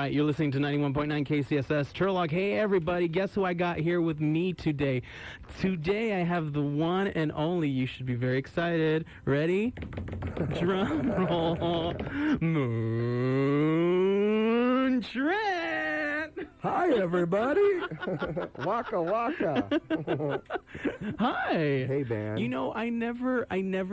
right, you're listening to 91.9 KCSS Turlock. Hey, everybody, guess who I got here with me today? Today I have the one and only, you should be very excited. Ready? Drum roll. Moon Trent! Hi, everybody. Waka waka. Hi. Hey, man. You know, I never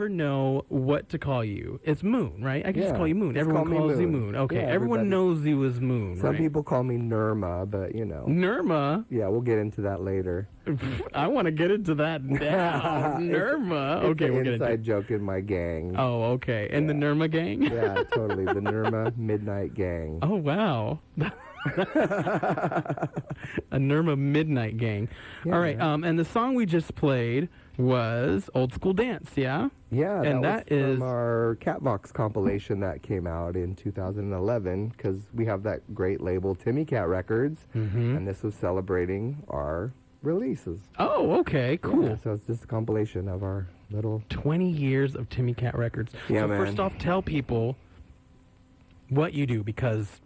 know what to call you. It's Moon, right? I can just call you Moon. Everyone calls you Moon. Okay, yeah, everyone knows you as Moon, Some right? people call me Nirma, but you know. Nirma? Yeah, we'll get into that later. I want to get into that now. Nirma. Okay, we'll get into it. It's an inside joke in my gang. Oh, okay. And the Nirma gang? Yeah, totally. The Nirma Midnight Gang. Oh, wow. A Nirma Midnight Gang. Yeah, all right, and the song we just played was Old School Dance, yeah? Yeah, and that was is from our Catbox compilation that came out in 2011, because we have that great label, Timmy Cat Records, and this was celebrating our releases. Oh, okay, cool. Yeah, so it's just a compilation of our little 20 years of Timmy Cat Records. Yeah, so man. First off, tell people what you do, because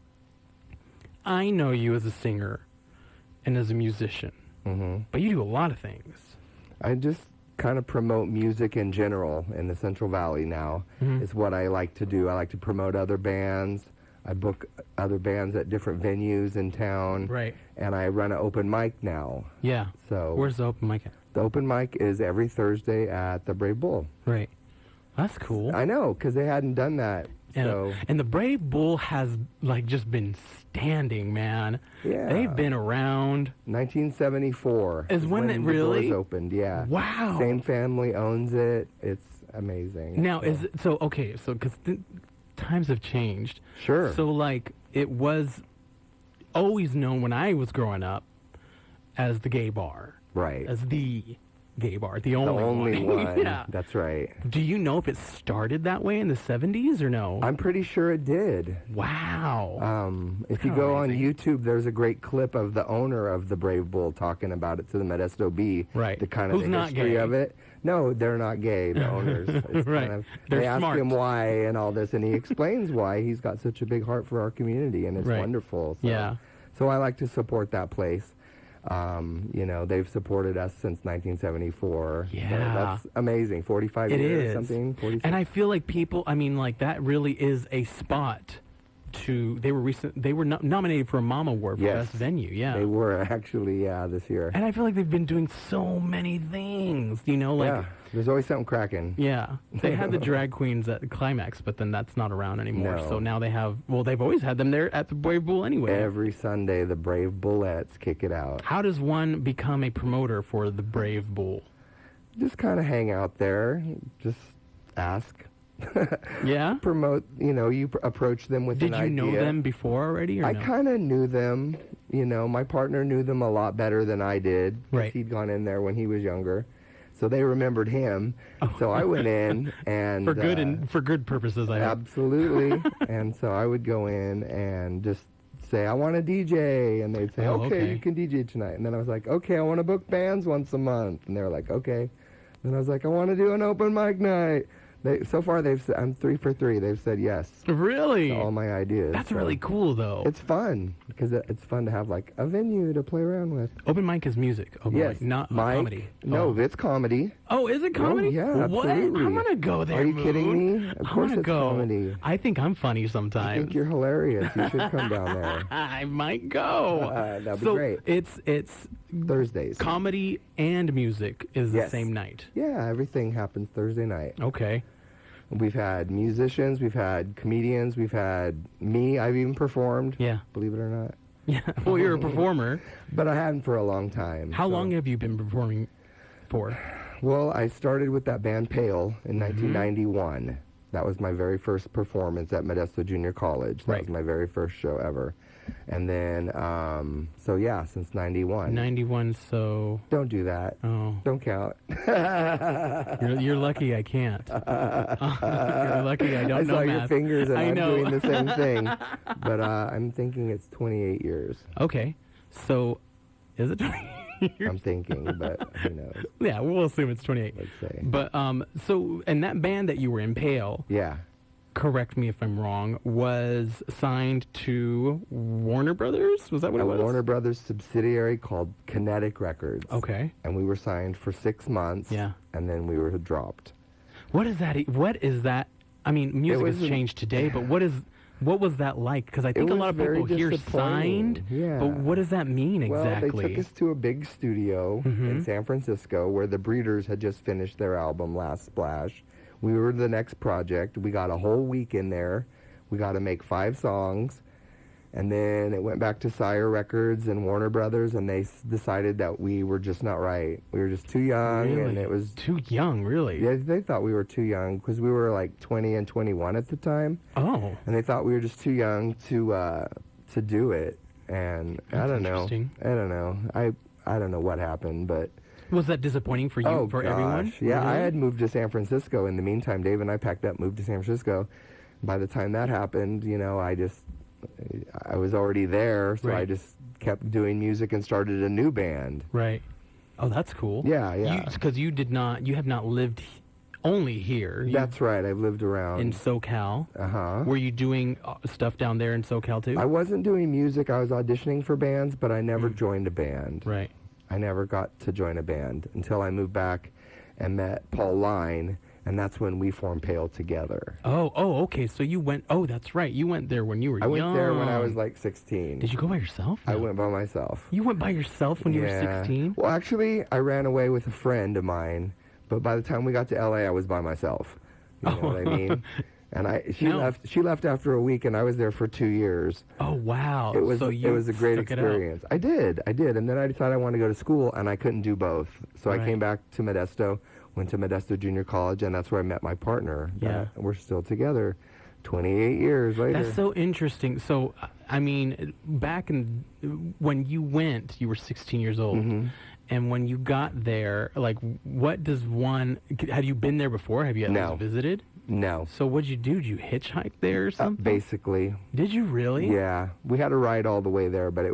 I know you as a singer and as a musician, but you do a lot of things. I just kind of promote music in general in the Central Valley now. Is what I like to do. I like to promote other bands. I book other bands at different venues in town. Right. And I run an open mic now. Yeah. So where's the open mic at? The open mic is every Thursday at the Brave Bull. Right. That's cool. I know, because they hadn't done that. And the Brave Bull has just been standing, man. Yeah. They've been around. 1974 is when it the really doors opened. Yeah. Wow. Same family owns it. It's amazing. Now is it so because times have changed. Sure. So it was always known when I was growing up as the gay bar. Right. As the gay bar, the only one. Yeah. That's right. Do you know if it started that way in the 70s or no? I'm pretty sure it did. Wow. If you go on YouTube, there's a great clip of the owner of the Brave Bull talking about it to the Modesto Bee. Right. The kind of Who's the not history gay? of it. No, they're not gay, the owners. It's Right. They They're ask smart. him why and all this, and he explains why he's got such a big heart for our community, and it's Right. wonderful. So, Yeah. So I like to support that place. They've supported us since 1974. Yeah. So that's amazing. 45 It years is. or something. 46. And I feel like people, that really is a spot they were nominated for a Mom Award for Best Venue, yeah. They were actually, this year. And I feel like they've been doing so many things, yeah, there's always something cracking. Yeah. They had the drag queens at the Climax, but then that's not around anymore. No. So now they've always had them there at the Brave Bull anyway. Every Sunday, the Brave Bullettes kick it out. How does one become a promoter for the Brave Bull? Just kind of hang out there. Just ask. Yeah? Promote, you approach them with an idea. Did you know them before already, or I no? kind of knew them. My partner knew them a lot better than I did. Right. He'd gone in there when he was younger. So they remembered him. Oh. So I went in and... For good purposes, I hope. Absolutely. And so I would go in and just say, I want a DJ. And they'd say, okay, you can DJ tonight. And then I was like, okay, I want to book bands once a month. And they were like, okay. Then I was like, I want to do an open mic night. So far, I'm 3 for 3. They've said yes. Really? To all my ideas. That's really cool, though. It's fun, because it's fun to have, a venue to play around with. Open mic is music. Open yes. mic, not Mic, comedy. No, it's comedy. Oh, is it comedy? Oh, yeah, what? absolutely. I'm going to go there, Are you Moon. kidding me? Of course it's go. comedy. I think I'm funny sometimes. I think you're hilarious. You should come down there. I might go. That'd be great. It's Thursdays. Comedy and music is the Yes. same night. Yeah, everything happens Thursday night. Okay. We've had musicians, we've had comedians, we've had me. I've even performed. Yeah. Believe it or not. Yeah. Well, you're a performer. But I hadn't for a long time. How long have you been performing for? Well, I started with that band Pale in 1991. That was my very first performance at Modesto Junior College. That was my very first show ever. And then, since 91. 91, so... Don't do that. Oh. Don't count. You're lucky I can't. You're lucky I don't know I saw math. your fingers and I I'm know. doing the same thing. But I'm thinking it's 28 years. Okay. So, is it 28 years? I'm thinking, but who knows. Yeah, we'll assume it's 28. Let's say. But, and that band that you were in, Pale... Yeah. correct me if I'm wrong, was signed to Warner Brothers? Was that what it was? Warner Brothers subsidiary called Kinetic Records. Okay. And we were signed for 6 months. Yeah. And then we were dropped. What is that? I mean, music has changed today, but what was that like? Because I think a lot of people hear signed, but what does that mean exactly? Well, they took us to a big studio in San Francisco where the Breeders had just finished their album, Last Splash. We were the next project. We got a whole week in there. We got to make 5 songs. And then it went back to Sire Records and Warner Brothers, and they decided that we were just not right. We were just too young. Really? And it was too young, really? Yeah, they thought we were too young because we were like 20 and 21 at the time. Oh. And they thought we were just too young to do it. And That's I don't know. I don't know what happened, but... Was that disappointing for you, for everyone? Yeah, really? I had moved to San Francisco. In the meantime, Dave and I packed up, moved to San Francisco. By the time that happened, I was already there, so I just kept doing music and started a new band. Right. Oh, that's cool. Yeah. Because you have not lived only here. That's right. I've lived around. In SoCal. Uh-huh. Were you doing stuff down there in SoCal, too? I wasn't doing music. I was auditioning for bands, but I never joined a band. Right. I never got to join a band until I moved back and met Paul Line, and that's when we formed Pale together. Oh, okay. So you went, that's right. You went there when you were young. I went there when I was like 16. Did you go by yourself? No. I went by myself. You went by yourself when you were 16? Well, actually, I ran away with a friend of mine, but by the time we got to L.A., I was by myself. You know what I mean? And she left after a week, and I was there for 2 years. Oh, wow. It was a great experience. I did. And then I decided I wanted to go to school, and I couldn't do both. So I came back to Modesto, went to Modesto Junior College, and that's where I met my partner. Yeah. We're still together 28 years later. That's so interesting. So, I mean, back when you went, you were 16 years old. Mm-hmm. And when you got there, like, have you been there before? Have you ever visited? No. So what'd you do? Did you hitchhike there or something? Basically. Did you really? Yeah. We had a ride all the way there, but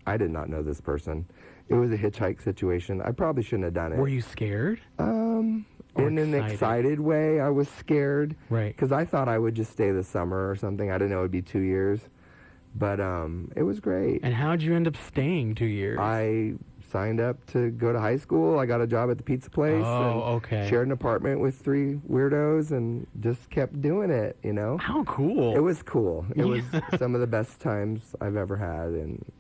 I did not know this person. It was a hitchhike situation. I probably shouldn't have done it. Were you scared? In an excited way, I was scared. Right. Because I thought I would just stay the summer or something. I didn't know it would be 2 years. But it was great. And how'd you end up staying 2 years? I signed up to go to high school. I got a job at the pizza place. Okay. Shared an apartment with 3 weirdos and just kept doing it, How cool. It was cool. It was some of the best times I've ever had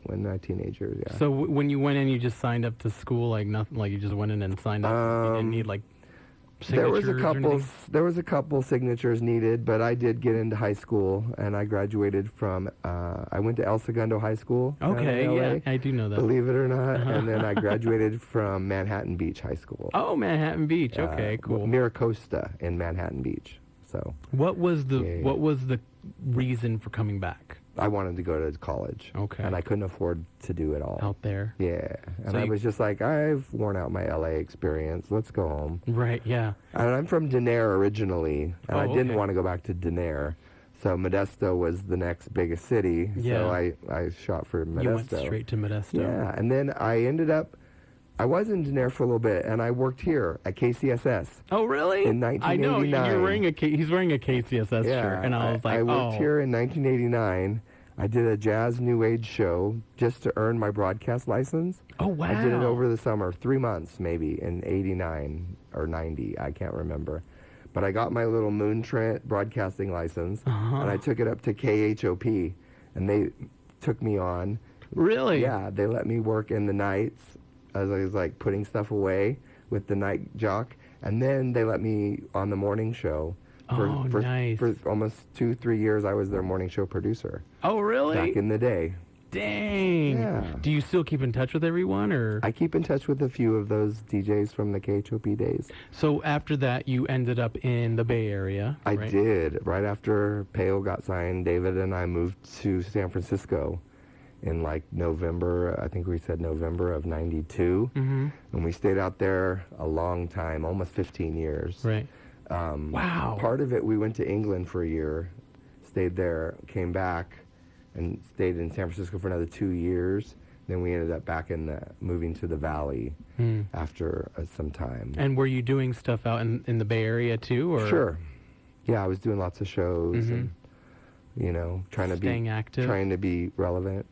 when I was a teenager, yeah. So when you went in, you just signed up to school, like nothing, like you just went in and signed up? You didn't need, like, signatures there was a couple signatures needed, but I did get into high school, and I graduated from I went to El Segundo High School. Okay, yeah, I do know that. Believe it or not. And then I graduated from Manhattan Beach High School. Oh, Manhattan Beach. Okay, cool. Miracosta in Manhattan Beach. So what was the reason for coming back? I wanted to go to college. Okay. And I couldn't afford to do it all. Out there? Yeah. And I was just like, I've worn out my LA experience. Let's go home. Right, yeah. And I'm from Denair originally, and I didn't want to go back to Denair. So Modesto was the next biggest city. Yeah. So I shot for Modesto. You went straight to Modesto. Yeah. And then I was in Denair for a little bit, and I worked here at KCSS. Oh, really? In 1989. I know. He's wearing a KCSS shirt, and I was like, I worked here in 1989. I did a jazz new age show just to earn my broadcast license. Oh, wow. I did it over the summer, 3 months maybe, in 89 or 90. I can't remember. But I got my little Moon Trent broadcasting license, and I took it up to KHOP, and they took me on. Really? Yeah, they let me work in the nights as I was like putting stuff away with the night jock, and then they let me on the morning show. Nice. For almost 2-3 years, I was their morning show producer. Oh, really? Back in the day. Dang. Yeah. Do you still keep in touch with everyone, or? I keep in touch with a few of those DJs from the KHOP days. So after that, you ended up in the Bay Area, right? I did. Right after Pale got signed, David and I moved to San Francisco in like November, I think we said November of 92. Mm-hmm. And we stayed out there a long time, almost 15 years. Right. Wow. Part of it, we went to England for a year, stayed there, came back, and stayed in San Francisco for another 2 years. Then we ended up back moving to the Valley after some time. And were you doing stuff out in the Bay Area too? Or? Sure. Yeah, I was doing lots of shows and, Staying active. trying to be relevant.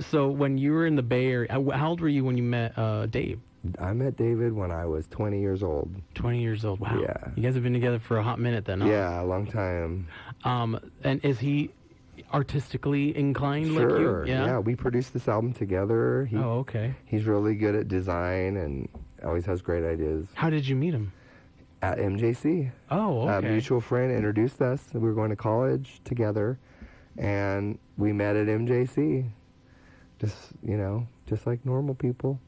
So when you were in the Bay Area, how old were you when you met Dave? I met David when I was 20 years old. 20 years old. Wow. Yeah. You guys have been together for a hot minute then, huh? Yeah, a long time. And is he artistically inclined like you? Sure. Yeah, we produced this album together. Okay. He's really good at design and always has great ideas. How did you meet him? At MJC. Oh, okay. A mutual friend introduced us. We were going to college together, and we met at MJC. Just like normal people.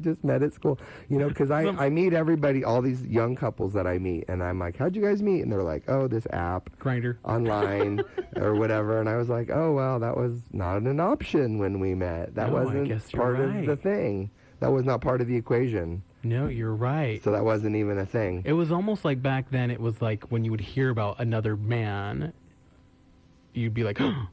Just met at school. Because I meet everybody, all these young couples that I meet, and I'm like, how'd you guys meet? And they're like, oh, this app. Grindr. Online or whatever. And I was like, oh, well, that was not an option when we met. That wasn't part of the thing. That was not part of the equation. No, you're right. So that wasn't even a thing. It was almost like back then, it was like when you would hear about another man, you'd be like, oh,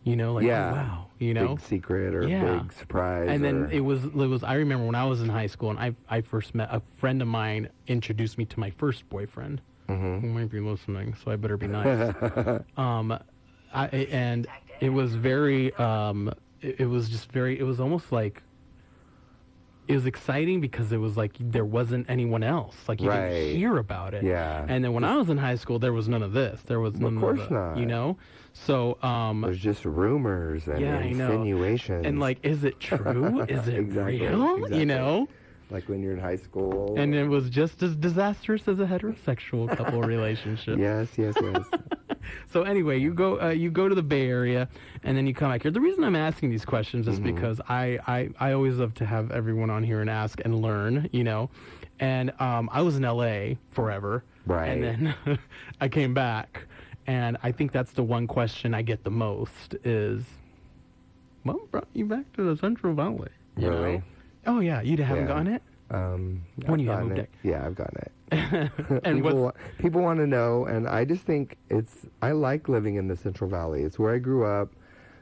wow, Big secret or big surprise. And then it was, I remember when I was in high school and I first met a friend of mine introduced me to my first boyfriend, who might be listening, so I better be nice. And it was very, it was almost like, it was exciting because it was like there wasn't anyone else. Like you didn't hear about it. Yeah. And then when I was in high school, there was none of this. There was none of course not. So there's just rumors and insinuations. And like, is it true? Is it real? Exactly. Like when you're in high school. And it was just as disastrous as a heterosexual couple relationship. Yes. So anyway, you go to the Bay Area, and then you come back here. The reason I'm asking these questions is because I always love to have everyone on here and ask and learn, And I was in L.A. forever. Right. And then I came back, and I think that's the one question I get the most is, what brought you back to the Central Valley? Really? Oh, yeah. You haven't gotten it? When you have moved it? Yeah, I've gotten it. And people want to know, and I just think I like living in the Central Valley. It's where I grew up.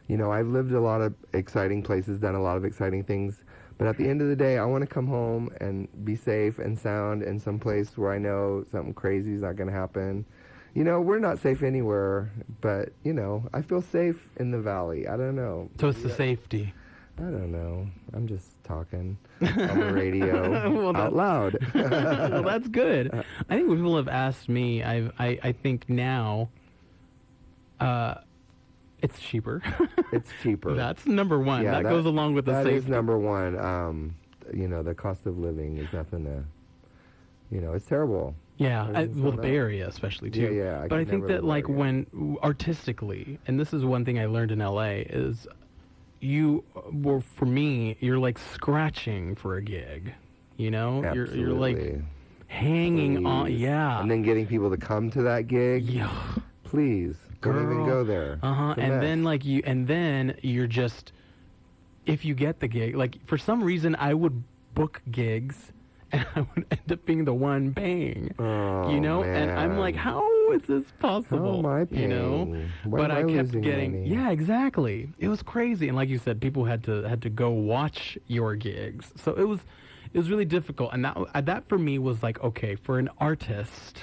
I've lived a lot of exciting places, done a lot of exciting things, but at the end of the day, I want to come home and be safe and sound in some place where I know something crazy is not going to happen. We're not safe anywhere, but, I feel safe in the valley. I don't know. So it's the safety. I don't know. I'm just talking on the radio out loud. Well, that's good. I think when people have asked me, I think now it's cheaper. It's cheaper. That's number one. Yeah, that goes along with the safety. That is number one. The cost of living is nothing to, it's terrible. Yeah, the Bay Area especially too. Yeah. But I think that when artistically, and this is one thing I learned in LA is, for me, you're like scratching for a gig, Absolutely. You're like hanging on, and then getting people to come to that gig. Yeah, please, don't even go there. And then you're just, if you get the gig, like for some reason I would book gigs and I would end up being the one paying, man. And I'm like, how is this possible? How am I paying? But I kept getting, money? Yeah, exactly. It was crazy, and like you said, people had to go watch your gigs, so it was really difficult. And that for me was like, okay, for an artist,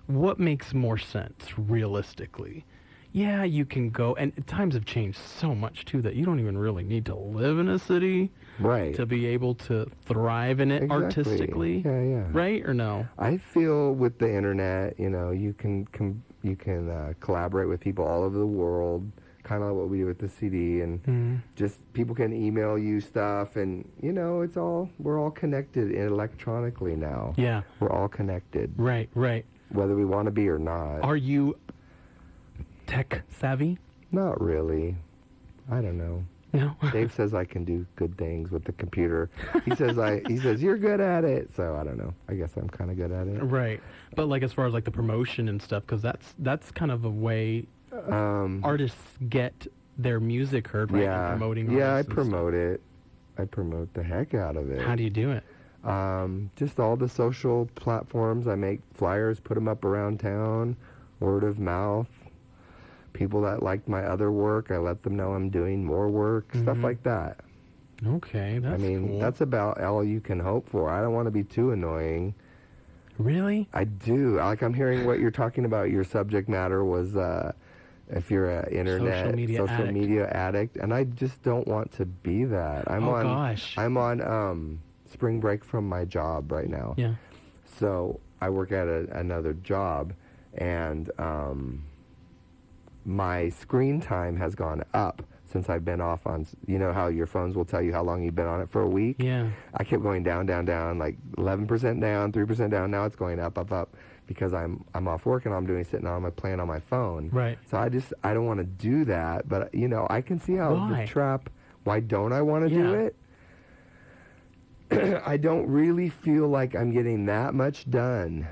what makes more sense realistically? Yeah, you can go, and times have changed so much too that you don't even really need to live in a city, right, to be able to thrive in it artistically. Yeah. Right or no? I feel with the internet, you can collaborate with people all over the world, kind of like what we do with the CD, and just people can email you stuff, and we're all connected electronically now. Yeah, we're all connected. Right. Whether we want to be or not. Are you tech savvy? Not really. I don't know. No. Dave says I can do good things with the computer. He says you're good at it. So I don't know. I guess I'm kind of good at it. Right. But like as far as like the promotion and stuff, because that's kind of a way artists get their music heard, right? Yeah. Promoting. Yeah, I promote it. I promote the heck out of it. How do you do it? Just all the social platforms. I make flyers, put them up around town, word of mouth. People that liked my other work, I let them know I'm doing more work, stuff like that. Okay, that's cool. That's about all you can hope for. I don't want to be too annoying. Really? I do. Like, I'm hearing what you're talking about. Your subject matter was if you're an internet social media addict, and I just don't want to be that. I'm on spring break from my job right now. Yeah. So I work at another job, and my screen time has gone up since I've been off on, you know how your phones will tell you how long you've been on it for a week? Yeah. I kept going down, like 11% down, 3% down. Now it's going up, because I'm off work and I'm playing on my phone. Right. So I don't want to do that, but I can see how the trap. Why don't I want to do it? I don't really feel like I'm getting that much done.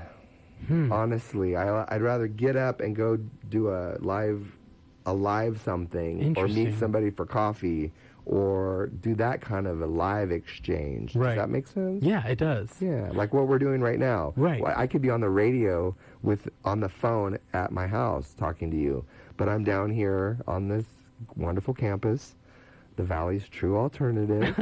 Honestly, I'd rather get up and go do a live something, or meet somebody for coffee, or do that kind of a live exchange. Right. Does that make sense? Yeah, it does. Yeah, like what we're doing right now. Right. Well, I could be on the radio on the phone at my house talking to you, but I'm down here on this wonderful campus, the Valley's true alternative.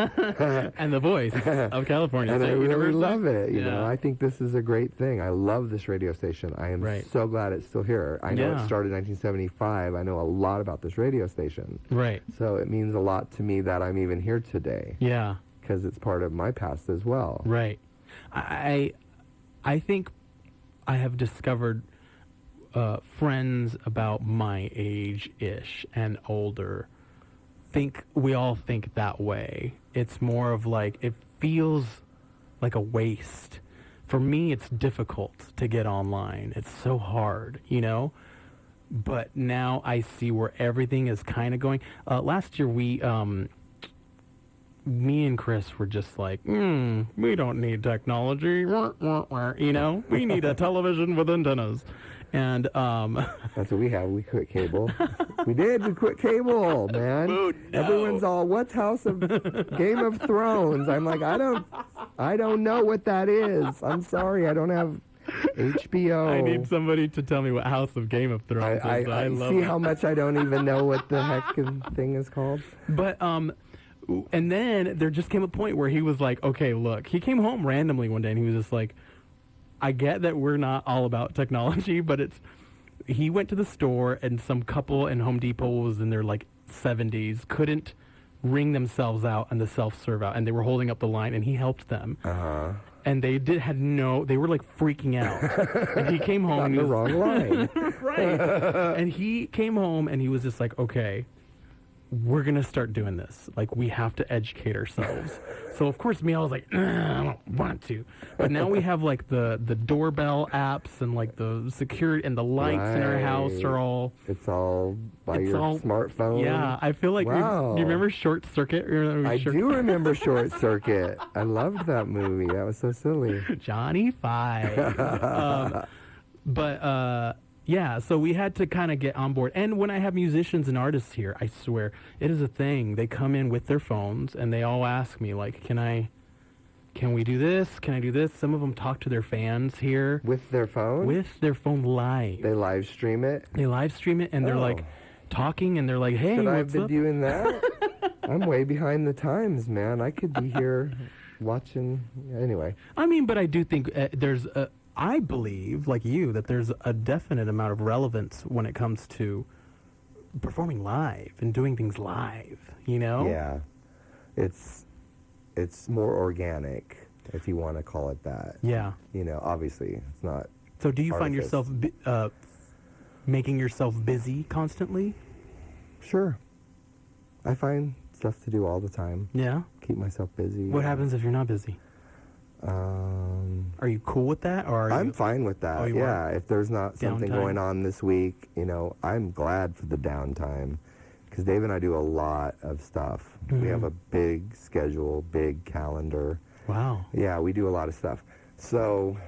And the voice of California. And I really love it. You Yeah. know, I think this is a great thing. I love this radio station. I am so glad it's still here. I know it started in 1975. I know a lot about this radio station. Right. So it means a lot to me that I'm even here today. Yeah. Because it's part of my past as well. Right. I think I have discovered friends about my age-ish and older we all think that way. It's more of like, it feels like a waste. For me, it's difficult to get online. It's so hard, But now I see where everything is kind of going. Last year, me and Chris were just like, we don't need technology, we need a television with antennas. And that's what we have. We quit cable. We quit cable, man. No. Everyone's all, what's House of Game of Thrones? I'm like, I don't know what that is. I'm sorry, I don't have HBO. I need somebody to tell me what House of Game of Thrones is. I love see it. how much I don't even know what the heck thing is called. But and then there just came a point where he was like, okay, look. He came home randomly one day and he was just like, I get that we're not all about technology, but he went to the store and some couple in Home Depot was in their like 70s, couldn't ring themselves out and the self-serve out, and they were holding up the line, and he helped them. Uh-huh. And they were like freaking out. And he came home on the wrong line. Right. And he came home and he was just like, okay, we're going to start doing this. Like, we have to educate ourselves. So, of course, I was like, I don't want to. But now we have, like, the doorbell apps and, like, the security and the lights in our house are all... It's all by your smartphone? Yeah. I feel like... Wow. Do you remember Short Circuit? I do remember Short Circuit. I loved that movie. That was so silly. Johnny Five. Yeah, so we had to kind of get on board. And when I have musicians and artists here, I swear, it is a thing. They come in with their phones, and they all ask me, like, can we do this? Can I do this? Some of them talk to their fans here. With their phone? With their phone live. They live stream it? They live stream it, and they're, like, talking, and they're like, hey, Should I what's have up? been doing that? I'm way behind the times, man. I could be here watching. Anyway. I mean, but I do think I believe, like you, that there's a definite amount of relevance when it comes to performing live and doing things live, Yeah. It's more organic, if you want to call it that. Yeah. Obviously, it's not. So do you find artifice. yourself making yourself busy constantly? Sure. I find stuff to do all the time. Yeah? Keep myself busy. What happens if you're not busy? Are you cool with that, or I'm fine with that. Yeah, if there's not something going on this week, I'm glad for the downtime, because Dave and I do a lot of stuff. We have a big schedule, big calendar. Wow. Yeah, we do a lot of stuff. So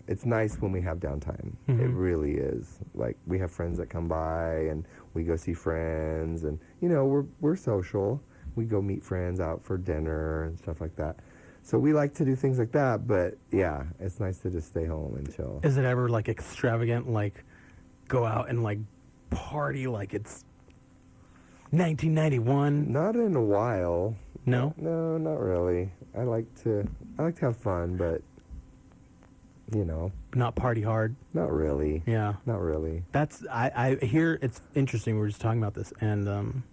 it's nice when we have downtime. It really is. Like, we have friends that come by, and we go see friends, and we're social. We go meet friends out for dinner and stuff like that. So we like to do things like that, but yeah, it's nice to just stay home and chill. Is it ever like extravagant, like go out and like party like it's 1991? Not in a while. No? No, not really. I like to have fun, but you know. Not party hard. Not really. Yeah. Not really. That's I hear it's interesting. We were just talking about this, and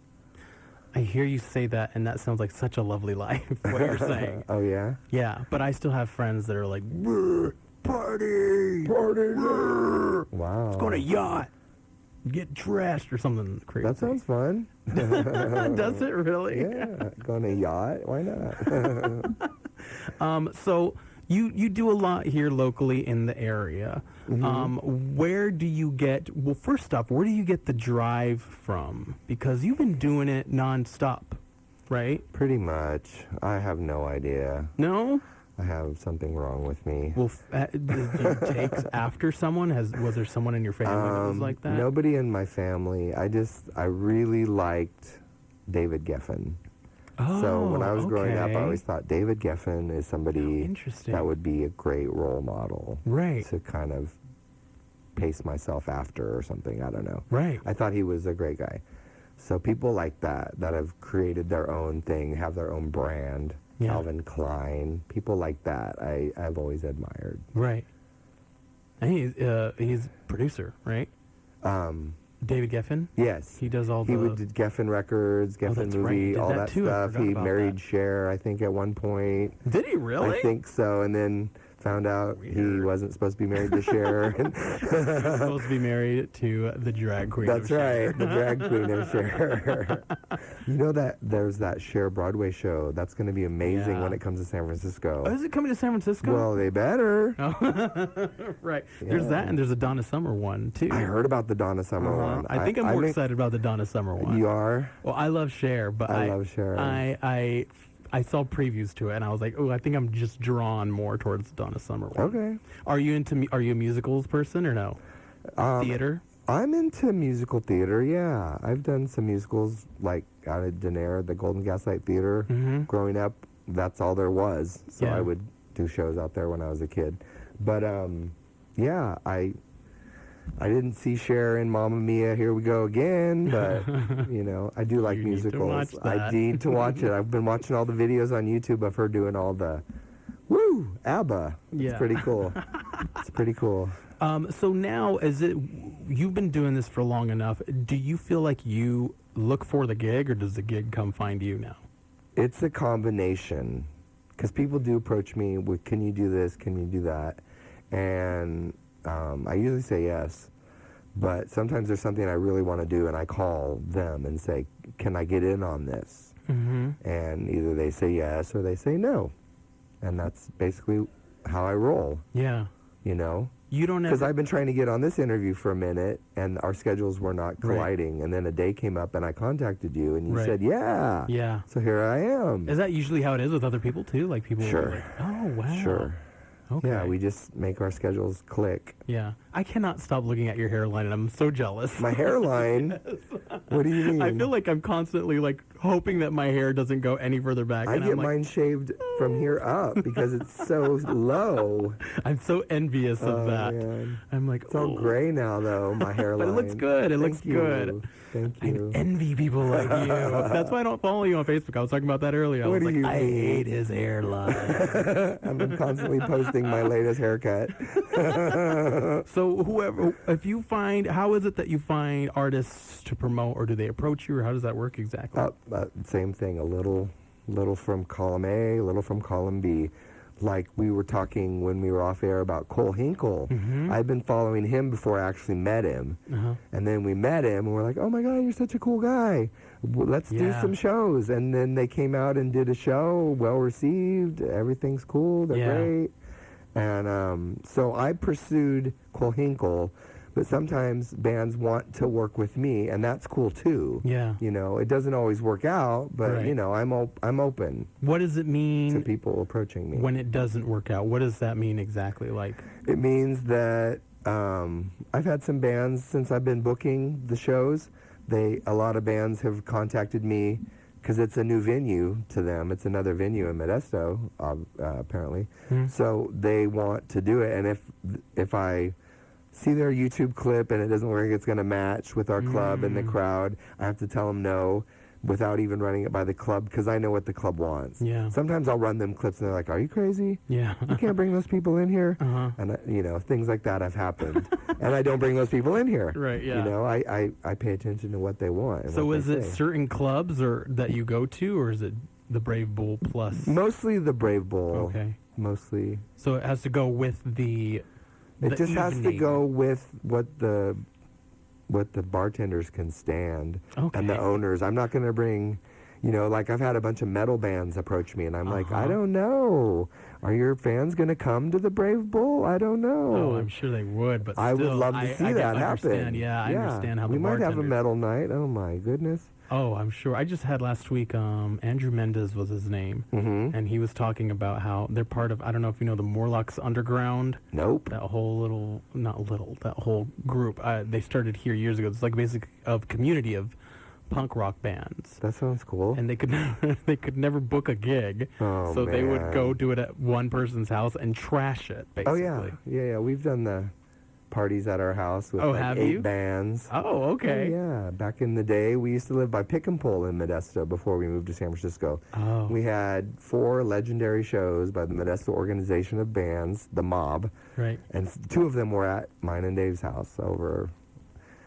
I hear you say that, and that sounds like such a lovely life. What you're saying. Oh yeah. Yeah, but I still have friends that are like, party. Wow. Let's go on a yacht, get trashed or something crazy. That sounds fun. Does it really? Yeah. Go on a yacht. Why not? So you do a lot here locally in the area. Where do you get? Well, first off, where do you get the drive from? Because you've been doing it nonstop, right? Pretty much. I have no idea. No. I have something wrong with me. Well, did you take after someone? Was there someone in your family that was like that? Nobody in my family. I really liked David Geffen. Oh, so when I was growing up, I okay. always thought David Geffen is somebody Interesting. that would be a great role model. Right. To kind of pace myself after or something. I don't know. Right. I thought he was a great guy. So people like that have created their own thing, have their own brand. Yeah. Calvin Klein, people like that, I've always admired. Right. And he's producer, right? David Geffen? Yes. He does all He the... did Geffen Records, Geffen that's right. He Movie, did all that that too. I stuff. forgot He about married that. Cher, I think, at one point. Did he really? I think so, and then found out he Weird. wasn't supposed to be married to Cher. He's supposed to be married to the drag queen. That's of right, Cher. the drag queen of Cher. You know that there's that Cher Broadway show. That's going to be amazing Yeah. when it comes to San Francisco. Oh, is it coming to San Francisco? Well, they better. Oh. Right. There's Yeah. that, and there's a Donna Summer one, too. I heard about the Donna Summer one. I think I'm more excited about the Donna Summer one. You are? Well, I love Cher, but I love Cher. I saw previews to it, and I was like, oh, I think I'm just drawn more towards the Donna Summer one. Okay. Are you a musicals person or no? Theater? I'm into musical theater, yeah. I've done some musicals, like out at Denair, the Golden Gaslight Theater. Growing up, that's all there was. So Yeah. I would do shows out there when I was a kid. But, yeah, I didn't see Cher in Mamma Mia, Here We Go Again, but, you know, I do like You need to musicals. watch that. I need to watch it. I've been watching all the videos on YouTube of her doing all the, ABBA. It's Yeah. pretty cool. It's pretty cool. So now, you've been doing this for long enough, do you feel like you look for the gig, or does the gig come find you now? It's a combination, because people do approach me with, can you do this, can you do that? And I usually say yes, but sometimes there's something I really want to do, and I call them and say, can I get in on this? And either they say yes or they say no. And that's basically how I roll, Yeah. you know? You don't Because ever... I've been trying to get on this interview for a minute, and our schedules were not colliding. And then a day came up, and I contacted you, and you said, yeah. Yeah. So here I am. Is that usually how it is with other people, too? Like, people Sure. are like, oh, wow. Sure. Okay. Yeah, we just make our schedules click. Yeah. I cannot stop looking at your hairline, and I'm so jealous. My hairline? What do you mean? I feel like I'm constantly, like, hoping that my hair doesn't go any further back. I and get I'm like, mine shaved from here up because it's so low. I'm so envious of Oh, that. man. I'm like, It's all oh. gray now, though, my hairline. But it looks good. It looks Thank good. you. Thank I you. envy people like you. That's why I don't follow you on Facebook. I was talking about that earlier. I What was do like, you I mean? hate his hairline. I'm constantly posting my latest haircut. So how is it that you find artists to promote, or do they approach you, or how does that work exactly? Same thing, a little from column A, a little from column B. Like we were talking when we were off air about Cole Hinkle. I've been following him before I actually met him. And then we met him, and we're like, oh my God, you're such a cool guy. Let's do some shows. And then they came out and did a show, well received, everything's cool, they're great. And so I pursued Cole Hinkle, but sometimes bands want to work with me, and that's cool too. Yeah. You know, it doesn't always work out, but you know, I'm open. What does it mean to people approaching me when it doesn't work out? What does that mean exactly? Like, it means that I've had some bands since I've been booking the shows. A lot of bands have contacted me because it's a new venue to them. It's another venue in Modesto, apparently. So they want to do it, and if I see their YouTube clip and it doesn't look like it's going to match with our club and the crowd, I have to tell them no. without even running it by the club, because I know what the club wants. Yeah. Sometimes I'll run them clips and they're like, "Are you crazy? Yeah. You can't bring those people in here." And things like that have happened, and I don't bring those people in here. Right. Yeah. I pay attention to what they want. And so what is they it say. certain clubs or that you go to, or is it the Brave Bull Plus? Mostly the Brave Bull. Okay. Mostly. So it has to go with the. It just has to go with what the bartenders can stand and the owners. I'm not going to bring, like I've had a bunch of metal bands approach me, and I'm like, I don't know. Are your fans going to come to the Brave Bull? I don't know. Oh, I'm sure they would, but I still, would love to see that happen. Yeah, I understand how we the might have a bartenders- metal night. Oh my goodness. Oh, I'm sure. I just had last week, Andrew Mendez was his name, and he was talking about how they're part of, I don't know if you know the Morlocks Underground. Nope. That whole that whole group. They started here years ago. It's like basically a community of punk rock bands. That sounds cool. And they could never book a gig, so they would go do it at one person's house and trash it, basically. Oh, yeah. We've done the parties at our house with have 8 you? bands. Oh, okay. Oh, yeah. Back in the day, we used to live by Pick and Pull in Modesto before we moved to San Francisco. Oh. We had 4 legendary shows by the Modesto Organization of Bands, the Mob. Right. And 2 of them were at mine and Dave's house over.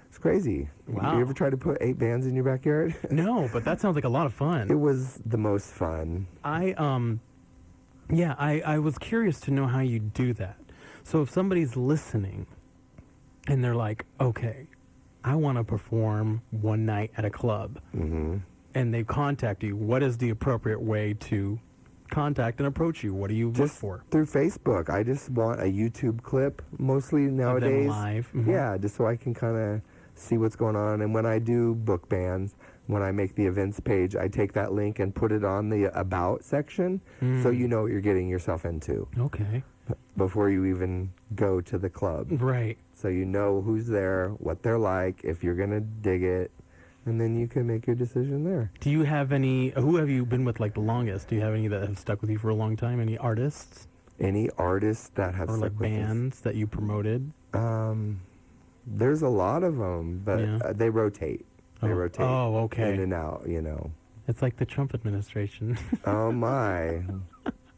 It's crazy. Wow. You ever try to put 8 bands in your backyard? No, but that sounds like a lot of fun. It was the most fun. I was curious to know how you do that. So if somebody's listening and they're like, okay, I want to perform one night at a club, and they contact you, what is the appropriate way to contact and approach you? What do you look for? Through Facebook. I just want a YouTube clip, mostly nowadays. Of them live. Yeah, just so I can kind of see what's going on. And when I do book bands, when I make the events page, I take that link and put it on the About section, so you know what you're getting yourself into. Okay. Before you even go to the club. Right. So you know who's there, what they're like, if you're going to dig it, and then you can make your decision there. Do you have any, who have you been with like the longest? Do you have any that have stuck with you for a long time? Any artists? Any artists that have or stuck like with bands that you promoted? There's a lot of them, but they rotate. They rotate okay. in and out, It's like the Trump administration. Oh, my.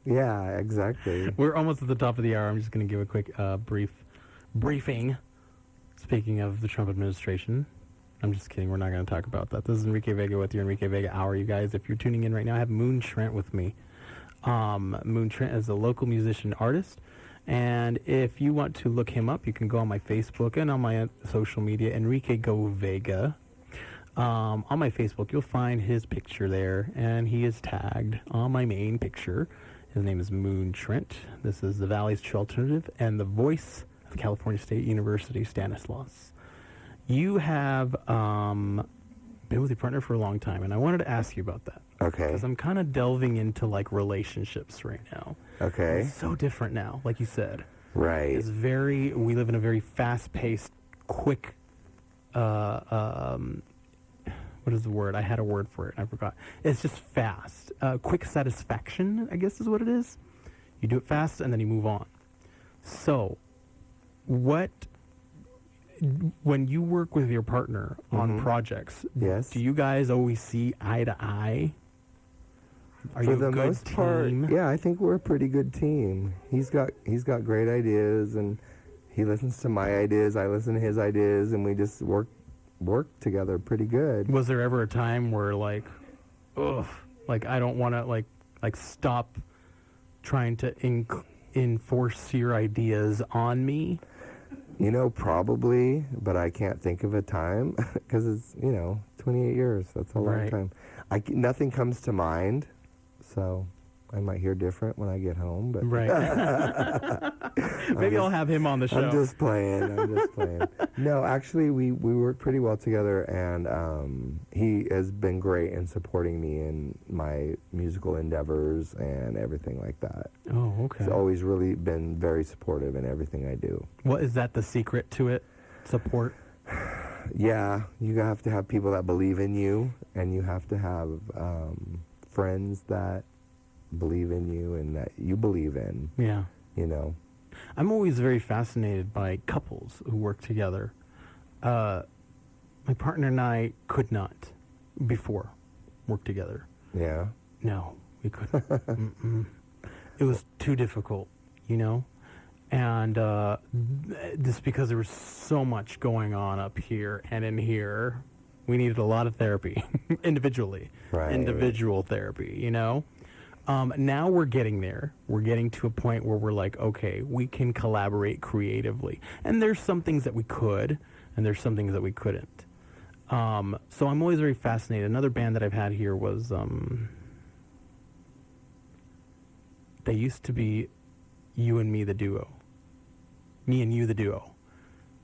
Yeah, exactly. We're almost at the top of the hour. I'm just going to give a quick briefing. Speaking of the Trump administration, I'm just kidding. We're not going to talk about that. This is Enrique Vega with your Enrique Vega Hour, you guys. If you're tuning in right now, I have Moon Trent with me. Moon Trent is a local musician artist. And if you want to look him up, you can go on my Facebook and on my social media, Enrique Go Vega. On my Facebook, you'll find his picture there, and he is tagged on my main picture. His name is Moon Trent. This is the Valley's True Alternative and the voice of California State University, Stanislaus. You have been with your partner for a long time, and I wanted to ask you about that. Okay. Because I'm kind of delving into, like, relationships right now. Okay. It's so different now, like you said. Right. We live in a very fast-paced, quick, what is the word? I had a word for it, and I forgot. It's just fast. Quick satisfaction, I guess is what it is. You do it fast, and then you move on. So, when you work with your partner on projects, yes, do you guys always see eye to eye? Are you a good most team? part, yeah, I think we're a pretty good team. He's got great ideas, and he listens to my ideas. I listen to his ideas, and we just work together pretty good. Was there ever a time where like I don't want to like stop trying to enforce your ideas on me? Probably, but I can't think of a time because it's 28 years. That's a long time. Nothing comes to mind, so I might hear different when I get home. But maybe I'll have him on the show. I'm just playing. No, actually, we work pretty well together, and he has been great in supporting me in my musical endeavors and everything like that. Oh, okay. He's always really been very supportive in everything I do. What is that? The secret to it? Support? Yeah, you have to have people that believe in you, and you have to have friends that believe in you and that you believe in. Yeah. I'm always very fascinated by couples who work together. My partner and I could not before. work together. Yeah. No, we couldn't. Mm-mm. It was too difficult, you know? And just because there was so much going on up here and in here, we needed a lot of therapy individually. Right. Individual therapy, you know? Now we're getting there. We're getting to a point where we're like, okay, we can collaborate creatively. And there's some things that we could, and there's some things that we couldn't. So I'm always very fascinated. Another band that I've had here was, they used to be You and Me the Duo. Me and You the Duo.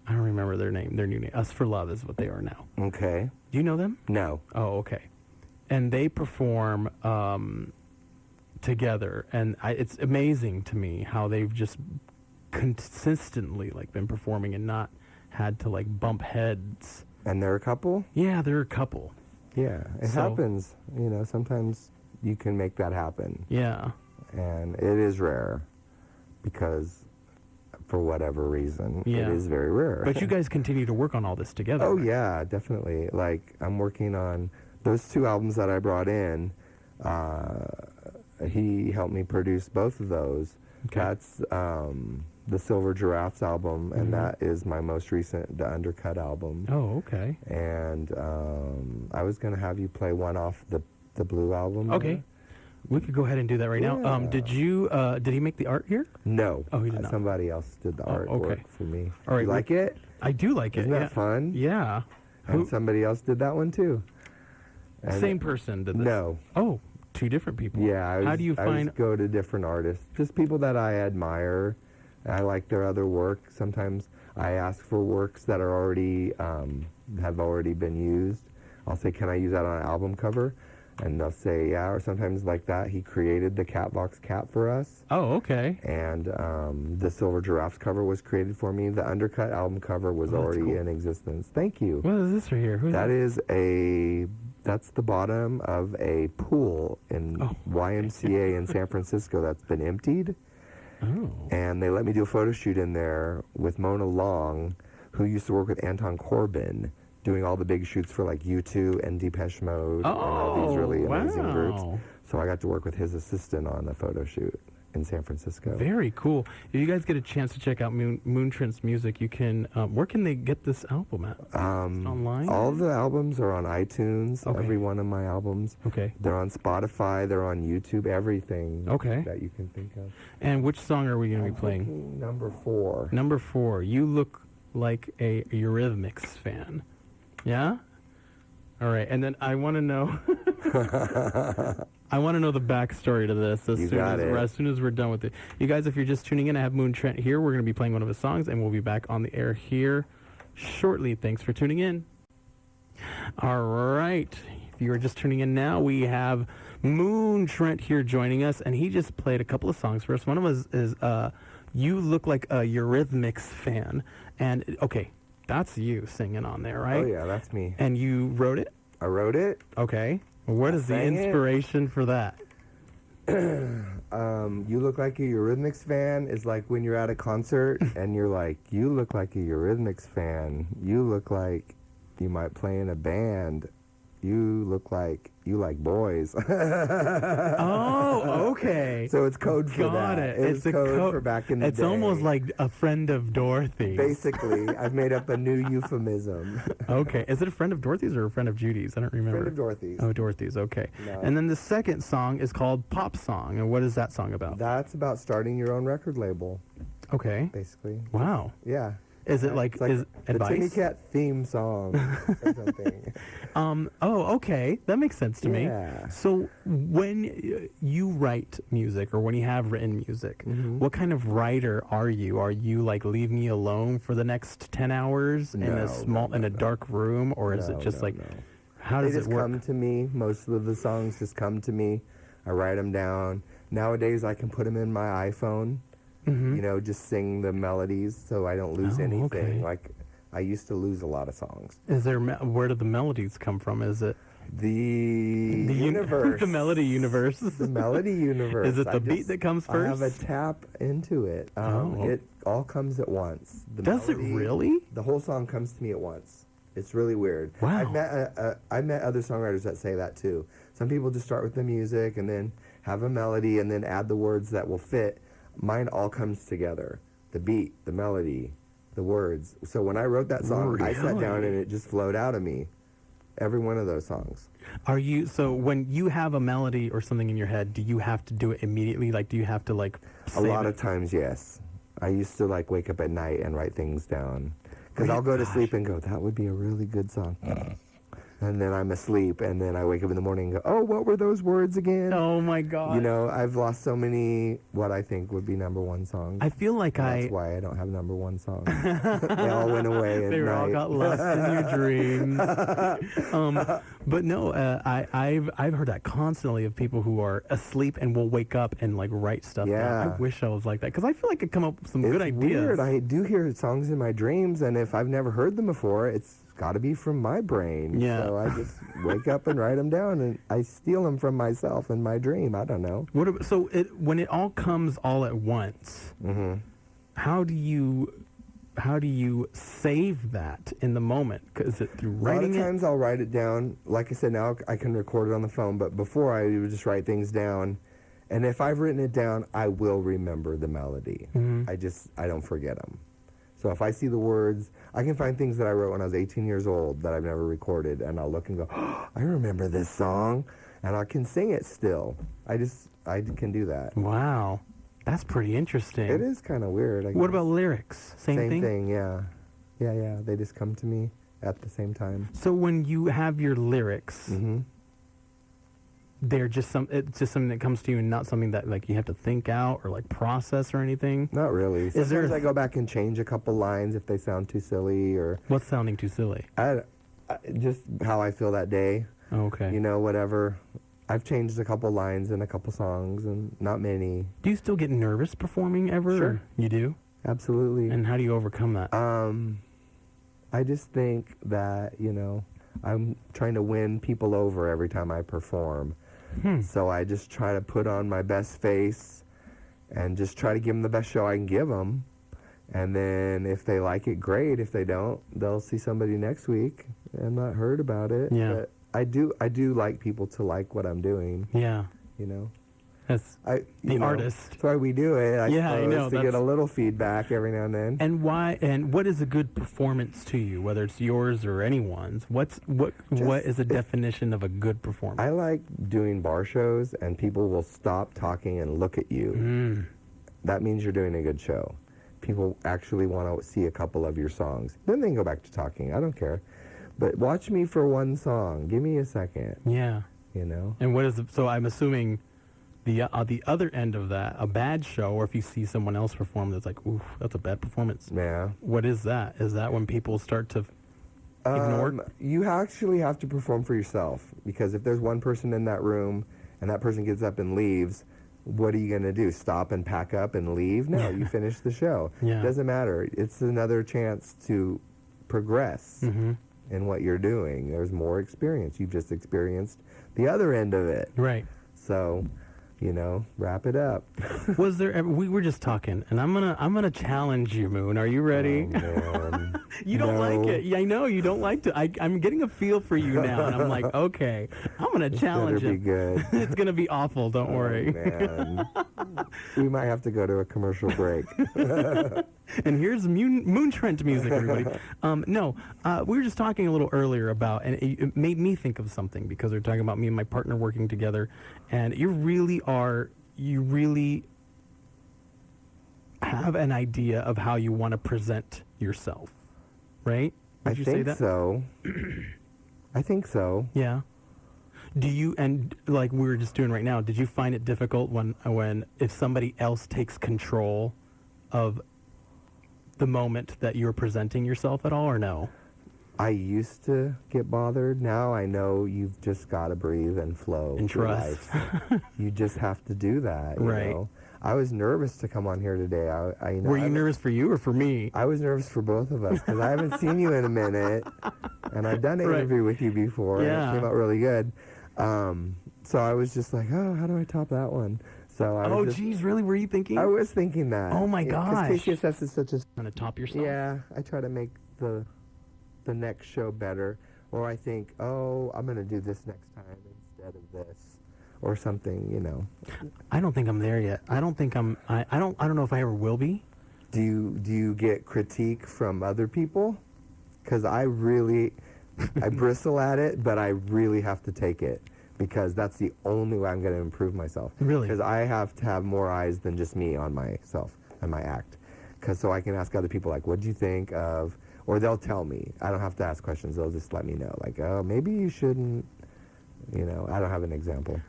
I don't remember their name, their new name. Us for Love is what they are now. Okay. Do you know them? No. Oh, okay. And they perform together, and it's amazing to me how they've just consistently like been performing and not had to like bump heads. And they're a couple? Yeah, they're a couple. Yeah, it happens. You know, sometimes you can make that happen. Yeah. And it is rare because for whatever reason, it is very rare. But you guys continue to work on all this together. Oh, right? yeah, definitely. Like, I'm working on those 2 albums that I brought in. He helped me produce both of those. Okay. That's the Silver Giraffes album, and that is my most recent, the Undercut album. Oh, okay. And I was going to have you play one off the Blue album. Okay. There. We could go ahead and do that right now. Did he make the art here? No. Oh, he did not. Somebody else did the artwork for me. All right. You like it? I do like it. Isn't that fun? Yeah. And somebody else did that one too. And Same person did this? No. Oh, 2 different people. Yeah. How do you find... I go to different artists. Just people that I admire. I like their other work. Sometimes I ask for works that are already, have already been used. I'll say, can I use that on an album cover? And they'll say, yeah, or sometimes like that. He created the Catbox Cat for us. Oh, okay. And the Silver Giraffes cover was created for me. The Undercut album cover was already in existence. Thank you. What is this right here? That's the bottom of a pool in YMCA in San Francisco that's been emptied. Oh. And they let me do a photo shoot in there with Mona Long, who used to work with Anton Corbijn, doing all the big shoots for like U2 and Depeche Mode and all these really amazing groups. So I got to work with his assistant on a photo shoot in San Francisco. Very cool. If you guys get a chance to check out Moon Trent's music, you can. Where can they get this album at? Online? All the albums are on iTunes. Okay. Every one of my albums. Okay. They're on Spotify. They're on YouTube. Everything. Okay. That you can think of. And which song are we going to be playing? Number 4. Number 4. You look like a Eurythmics fan. Yeah? All right. And then I want to know I want to know the backstory to this as soon as we're done with it. You guys, if you're just tuning in, I have Moon Trent here. We're going to be playing one of his songs, and we'll be back on the air here shortly. Thanks for tuning in. All right. If you are just tuning in now, we have Moon Trent here joining us, and he just played a couple of songs for us. One of them is You Look Like a Eurythmics Fan. And, okay, that's you singing on there, right? Oh, yeah, that's me. And you wrote it? I wrote it. Okay. What is the inspiration for that? You Look Like a Eurythmics Fan is like when you're at a concert and you're like, you look like a Eurythmics fan. You look like you might play in a band. You look like you like boys. Oh, okay. So it's code for that. Got it. It's code for back in the day. It's almost like a friend of Dorothy's. Basically, I've made up a new euphemism. Okay. Is it a friend of Dorothy's or a friend of Judy's? I don't remember. Friend of Dorothy's. Oh, Dorothy's. Okay. No. And then the second song is called Pop Song. And what is that song about? That's about starting your own record label. Okay. Basically. Wow. Yeah. Is it like, is the advice? Timmy Cat theme song or something. Oh, okay. That makes sense to me. Yeah. So when you write music or when you have written music, what kind of writer are you? Are you like, leave me alone for the next 10 hours in a dark room? Or is it just how does it work? They just come to me. Most of the songs just come to me. I write them down. Nowadays, I can put them in my iPhone. You know, just sing the melodies so I don't lose anything. Okay. Like, I used to lose a lot of songs. Is there where do the melodies come from? Is it the universe? The melody universe. The melody universe. Is it the beat that comes first? I have a tap into it. It all comes at once. Does it really? The whole song comes to me at once. It's really weird. Wow. I've met other songwriters that say that too. Some people just start with the music and then have a melody and then add the words that will fit. Mine all comes together. The beat, the melody, the words. So when I wrote that song, Really? I sat down and it just flowed out of me. Every one of those songs. So when you have a melody or something in your head, do you have to do it immediately? Like, do you have to like A lot of times, yes. I used to like wake up at night and write things down. Because I'll go to sleep and go, that would be a really good song. And then I'm asleep, and then I wake up in the morning and go, oh, what were those words again? Oh, my God. You know, I've lost so many what I think would be number one songs. I feel like That's why I don't have number one songs. They all went away at They night. all got lost in your dreams. But no, I've heard that constantly of people who are asleep and will wake up and like write stuff down. I wish I was like that because I feel like I could come up with some good ideas. Weird. I do hear songs in my dreams, and if I've never heard them before, it's got to be from my brain. Yeah. So I just wake up and write them down, and I steal them from myself in my dream. I don't know. When it all comes all at once, how do you save that in the moment? Is it through writing it? A lot of times I'll write it down. Like I said, now I can record it on the phone, but before I would just write things down. And if I've written it down, I will remember the melody. I don't forget them. So if I see the words, I can find things that I wrote when I was 18 years old that I've never recorded, and I'll look and go, oh, I remember this song, and I can sing it still. I can do that. Wow. That's pretty interesting. It is kind of weird. What about lyrics? Same thing, yeah. Yeah. They just come to me at the same time. So when you have your lyrics, they're just it's just something that comes to you and not something that like you have to think out or like process or anything? Not really. Sometimes I go back and change a couple lines if they sound too silly or... What's sounding too silly? Just how I feel that day. Okay. You know, whatever. I've changed a couple lines in a couple songs, and not many. Do you still get nervous performing ever? Sure. You do? Absolutely. And how do you overcome that? I just think that, you know, I'm trying to win people over every time I perform. So I just try to put on my best face and just try to give them the best show I can give them. And then if they like it, great. If they don't, they'll see somebody next week. I'm not heard about it. Yeah. But I do like people to like what I'm doing. Yeah. You know? That's the artist. That's why we do it. I know. To get a little feedback every now and then. And why? And what is a good performance to you? Whether it's yours or anyone's, what is a definition of a good performance? I like doing bar shows, and people will stop talking and look at you. That means you're doing a good show. People actually want to see a couple of your songs. Then they can go back to talking. I don't care. But watch me for one song. Give me a second. Yeah. You know. And what is so? I'm assuming. The other end of that, a bad show, or if you see someone else perform that's like, oof, that's a bad performance. Yeah. What is that? Is that when people start to ignore? You actually have to perform for yourself, because if there's one person in that room and that person gets up and leaves, what are you going to do? Stop and pack up and leave? No, you finish the show. Yeah. It doesn't matter. It's another chance to progress in what you're doing. There's more experience. You've just experienced the other end of it. Right. So... you know, wrap it up. Was there ever, we were just talking, and I'm gonna challenge you, Moon. Are you ready? Oh, man. You don't like it. Yeah, I know you don't like to. I'm getting a feel for you now, and I'm like, okay, I'm gonna challenge it. It. Be good. It's gonna be awful. Don't worry. Man. We might have to go to a commercial break. And here's Moon Trent music, everybody. We were just talking a little earlier about, and it made me think of something because we were talking about me and my partner working together, and you really have an idea of how you want to present yourself, right? Would you say that? So. I think so. Yeah. Do you, and like we were just doing right now, did you find it difficult when if somebody else takes control of the moment that you're presenting yourself at all, or no? I used to get bothered. Now I know you've just got to breathe and flow. And trust. You just have to do that. Right. You know? I was nervous to come on here today. Were you nervous for you or for me? I was nervous for both of us because I haven't seen you in a minute, and I've done an interview with you before, and it came out really good. So I was just like, oh, how do I top that one? So geez, really? Were you thinking? I was thinking that. Oh my gosh! Because KCSS is such a... Trying to top yourself? Yeah, I try to make the the next show better, or I think, oh, I'm going to do this next time instead of this, or something, you know. I don't think I'm there yet. I don't think I'm. I don't know if I ever will be. Do you get critique from other people? Because I bristle at it, but I really have to take it, because that's the only way I'm going to improve myself. Really? Because I have to have more eyes than just me on myself and my act. Because so I can ask other people, like, what do you think of, or they'll tell me. I don't have to ask questions. They'll just let me know, like, oh, maybe you shouldn't, you know. I don't have an example.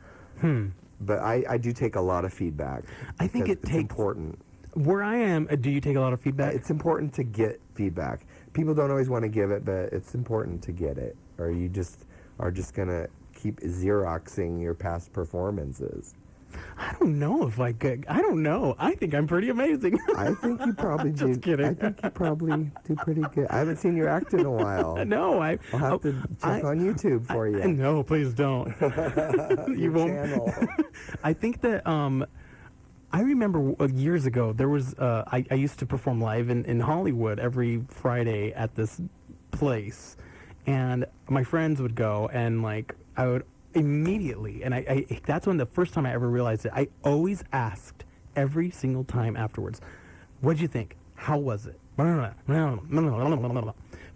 But I do take a lot of feedback. I think it's important. Where I am, do you take a lot of feedback? It's important to get feedback. People don't always want to give it, but it's important to get it, or you just are just going to keep Xeroxing your past performances. I don't know if I could. I don't know. I think I'm pretty amazing. I think you probably do. Just kidding. I think you probably do pretty good. I haven't seen you act in a while. No, I'll have to check on YouTube for you. No, please don't. You won't. Channel. I think that I remember years ago there was I used to perform live in Hollywood every Friday at this place, and my friends would go, and like I would immediately, and I that's when the first time I ever realized it. I always asked every single time afterwards, "What'd you think? How was it?"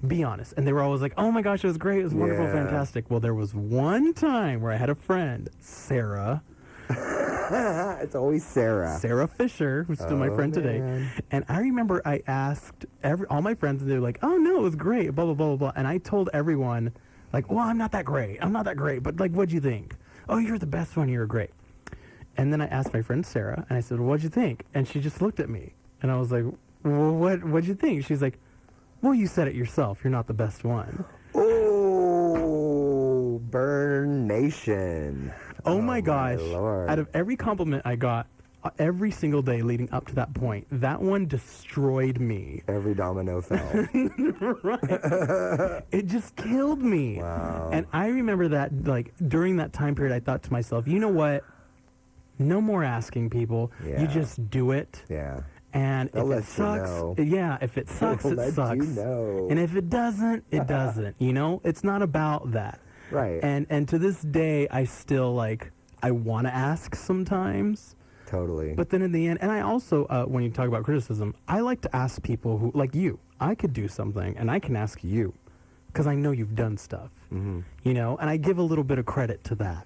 Be honest. And they were always like, "Oh my gosh, it was great. It was wonderful, fantastic." Well, there was one time where I had a friend, Sarah. It's always Sarah. Sarah Fisher, who's still my friend today. And I remember I asked all my friends, and they were like, "Oh no, it was great, blah, blah, blah, blah, blah." And I told everyone, like, "Well, I'm not that great. I'm not that great. But, like, what'd you think?" "Oh, you're the best one. You're great." And then I asked my friend Sarah, and I said, "Well, what'd you think?" And she just looked at me. And I was like, "Well, what'd you think?" She's like, "Well, you said it yourself. You're not the best one." Oh, Burn Nation. Oh my gosh. Lord. Out of every compliment I got every single day leading up to that point, that one destroyed me. Every domino fell. Right. It just killed me. Wow. And I remember that, like, during that time period, I thought to myself, you know what? No more asking people. Yeah. You just do it. Yeah. And They'll if let it sucks, you know. yeah, if it sucks, They'll it let sucks. you know. And if it doesn't, it doesn't. You know, it's not about that. Right. And to this day, I still, like, I want to ask sometimes. Totally. But then in the end, and I also, when you talk about criticism, I like to ask people who, like you, I could do something, and I can ask you, because I know you've done stuff. Mm-hmm. You know, and I give a little bit of credit to that.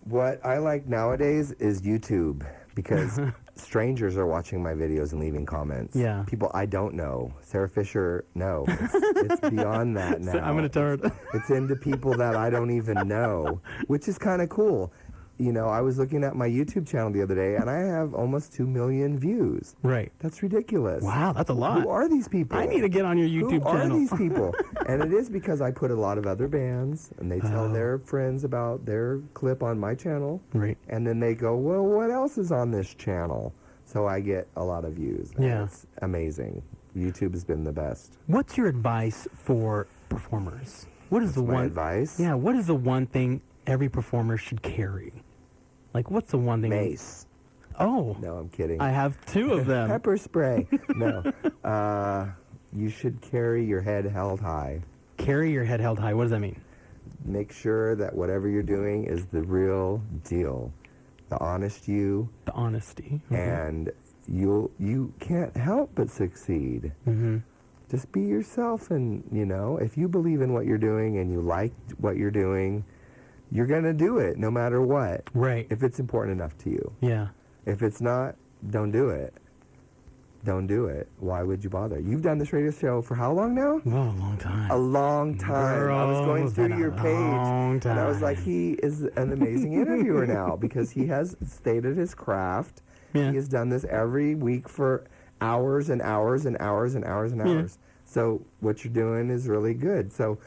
What I like nowadays is YouTube, because strangers are watching my videos and leaving comments. Yeah. People I don't know. Sarah Fisher, no. It's beyond that now. So I'm going to tell her. It's into people that I don't even know, which is kind of cool. You know, I was looking at my YouTube channel the other day, and I have almost 2 million views. Right. That's ridiculous. Wow, that's a lot. Who are these people? I need to get on your YouTube channel. Who are these people? And it is because I put a lot of other bands, and they tell their friends about their clip on my channel. Right. And then they go, well, what else is on this channel? So I get a lot of views. Yeah. It's amazing. YouTube has been the best. What's your advice for performers? What is My advice? Yeah, what is the one thing every performer should carry? Like, what's the one thing? Mace. Oh. No, I'm kidding. I have 2 of them. Pepper spray. No. You should carry your head held high. Carry your head held high. What does that mean? Make sure that whatever you're doing is the real deal. The honest you. The honesty. And you can't help but succeed. Mm-hmm. Just be yourself, and, you know, if you believe in what you're doing and you like what you're doing, you're going to do it no matter what. Right. If it's important enough to you. Yeah. If it's not, don't do it. Don't do it. Why would you bother? You've done this radio show for how long now? Oh, a long time. A long time. Girl, I was going it's through been your a page, long time. and I was like, he is an amazing interviewer now, because he has stated his craft. Yeah. He has done this every week for hours and hours and hours and hours and hours. So what you're doing is really good. So,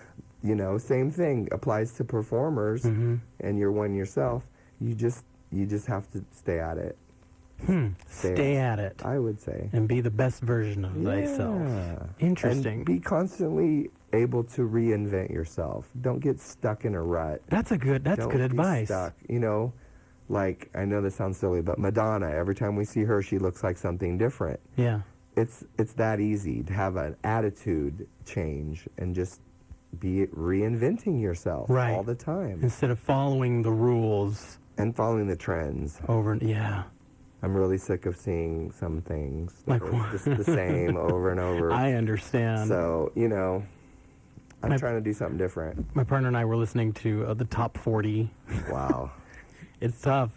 you know, same thing applies to performers, and you're one yourself. You just have to stay at it. Stay at it. I would say. And be the best version of thyself. Interesting. And be constantly able to reinvent yourself. Don't get stuck in a rut. That's good advice. Stuck. You know, like, I know this sounds silly, but Madonna, every time we see her, she looks like something different. Yeah. It's that easy to have an attitude change and just be reinventing yourself all the time. Instead of following the rules. And following the trends. Yeah. I'm really sick of seeing some things like just the same over and over. I understand. So, you know, I'm trying to do something different. My partner and I were listening to the top 40. Wow. It's tough.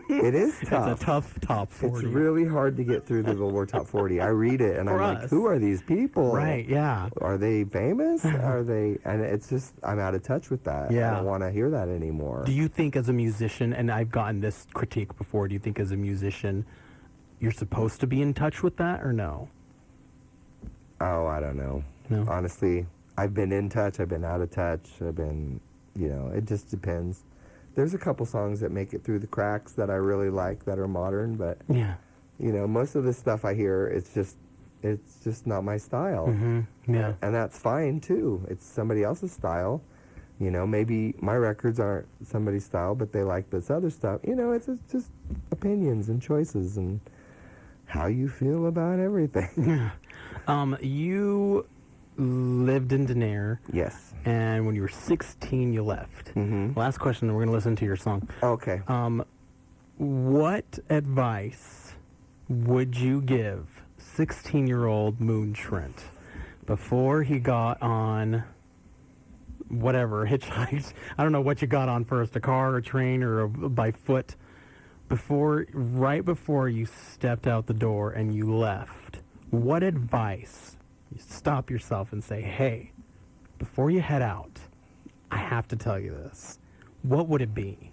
It is tough. It's a tough top 40. It's really hard to get through the Billboard Top 40. I read it and I'm like, who are these people? Right, yeah. Are they famous? Are they? And it's just, I'm out of touch with that. Yeah. I don't want to hear that anymore. Do you think as a musician, and I've gotten this critique before, do you think as a musician you're supposed to be in touch with that or no? Oh, I don't know. No? Honestly, I've been in touch. I've been out of touch. I've been, you know, it just depends. There's a couple songs that make it through the cracks that I really like that are modern, but yeah, you know, most of the stuff I hear, it's just not my style. Mm-hmm. Yeah, and that's fine too. It's somebody else's style. You know, maybe my records aren't somebody's style, but they like this other stuff. You know, it's just opinions and choices and how you feel about everything. You lived in Denair. Yes. And when you were 16, you left. Mm-hmm. Last question, and we're going to listen to your song. Okay. What advice would you give 16-year-old Moon Trent before he got on whatever, hitchhiked? I don't know what you got on first, a car, a train, or by foot. Right before you stepped out the door and you left, what advice? You stop yourself and say, hey, before you head out, I have to tell you this. What would it be?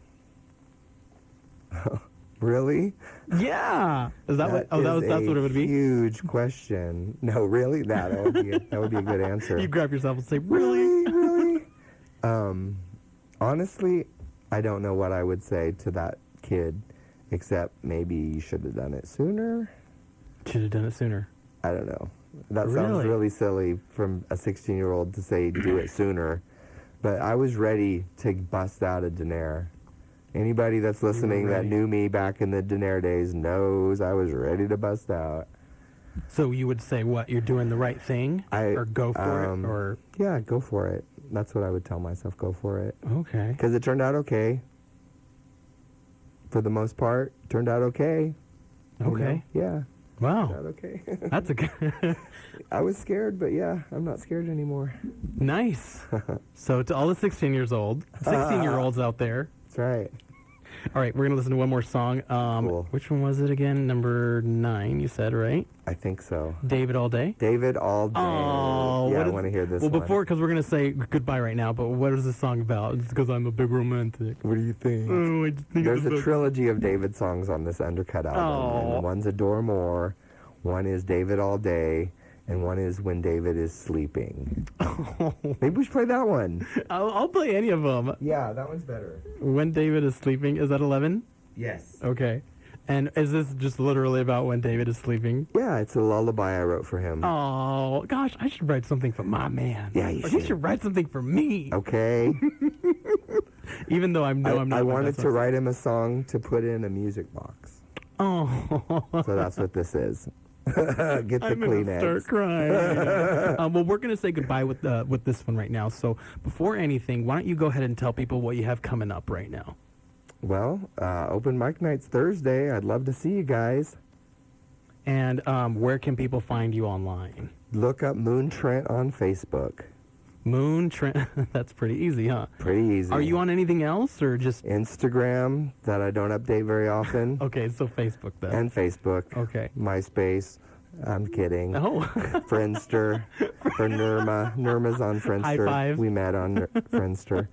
Really? Yeah. Is that what? Oh, that's what it would be. Huge question. No, really? That would be a good answer. You grab yourself and say, really? Really? Honestly, I don't know what I would say to that kid, except maybe you should have done it sooner. Should have done it sooner. I don't know. That sounds really silly from a 16-year-old to say do it sooner. But I was ready to bust out of Denair. Anybody that's listening that knew me back in the Denair days knows I was ready to bust out. So you would say what? You're doing the right thing? Or go for it? Or yeah, go for it. That's what I would tell myself. Go for it. Okay. Because it turned out okay. For the most part, turned out okay. Okay. You know? Yeah. Wow. Turned out okay. That's a good... I was scared, but yeah, I'm not scared anymore. Nice. So to all the 16-year-olds out there. That's right. All right, we're going to listen to one more song. Cool. Which one was it again? Number 9, you said, right? I think so. David All Day? David All Day. Oh, yeah, I want to hear this one. Well, before, because we're going to say goodbye right now, but what is this song about? It's because I'm a big romantic. What do you think? Oh, I just think There's a trilogy of David songs on this Undercut album. Oh. And one's Adore More, one is David All Day, and one is When David is Sleeping. Oh. Maybe we should play that one. I'll play any of them. Yeah, that one's better. When David is Sleeping, is that 11? Yes. Okay. And is this just literally about when David is sleeping? Yeah, it's a lullaby I wrote for him. Oh, gosh, I should write something for my man. Yeah, you or should. He should write something for me. Okay. Even though I'm not. I wanted to write him a song to put in a music box. Oh. So that's what this is. Get the I'm Kleenex. gonna start crying. Well, we're gonna say goodbye with this one right now. So before anything, why don't you go ahead and tell people what you have coming up right now? Well, open mic night's Thursday. I'd love to see you guys. And where can people find you online? Look up Moon Trent on Facebook. Moon Trent. That's pretty easy, huh? Pretty easy. Are you on anything else or just Instagram that I don't update very often? Okay, so Facebook then. And Facebook. Okay. MySpace. I'm kidding. Oh. Friendster for Nirma. Nirma's on Friendster. High five. We met on Friendster.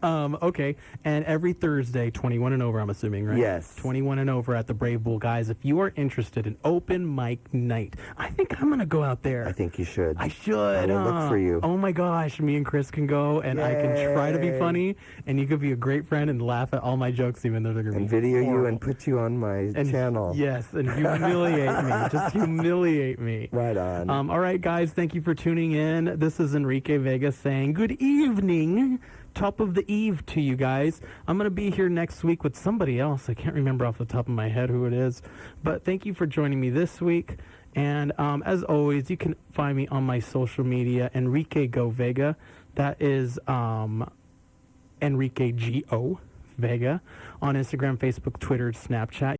Okay. And every Thursday, 21 and over, I'm assuming, right? Yes. 21 and over at the Brave Bull. Guys, if you are interested in open mic night, I think I'm going to go out there. I think you should. I should. I will look for you. Oh, my gosh. Me and Chris can go, and I can try to be funny, and you could be a great friend and laugh at all my jokes, even though they're going to be And video horrible. you and put you on my channel. Yes, and humiliate me. Just humiliate me. Right on. All right, guys, thank you for tuning in. This is Enrique Vega saying good evening, top of the eve to you guys. I'm going to be here next week with somebody else. I can't remember off the top of my head who it is. But thank you for joining me this week. And as always, you can find me on my social media, Enrique Go Vega. That is Enrique Go Vega on Instagram, Facebook, Twitter, Snapchat.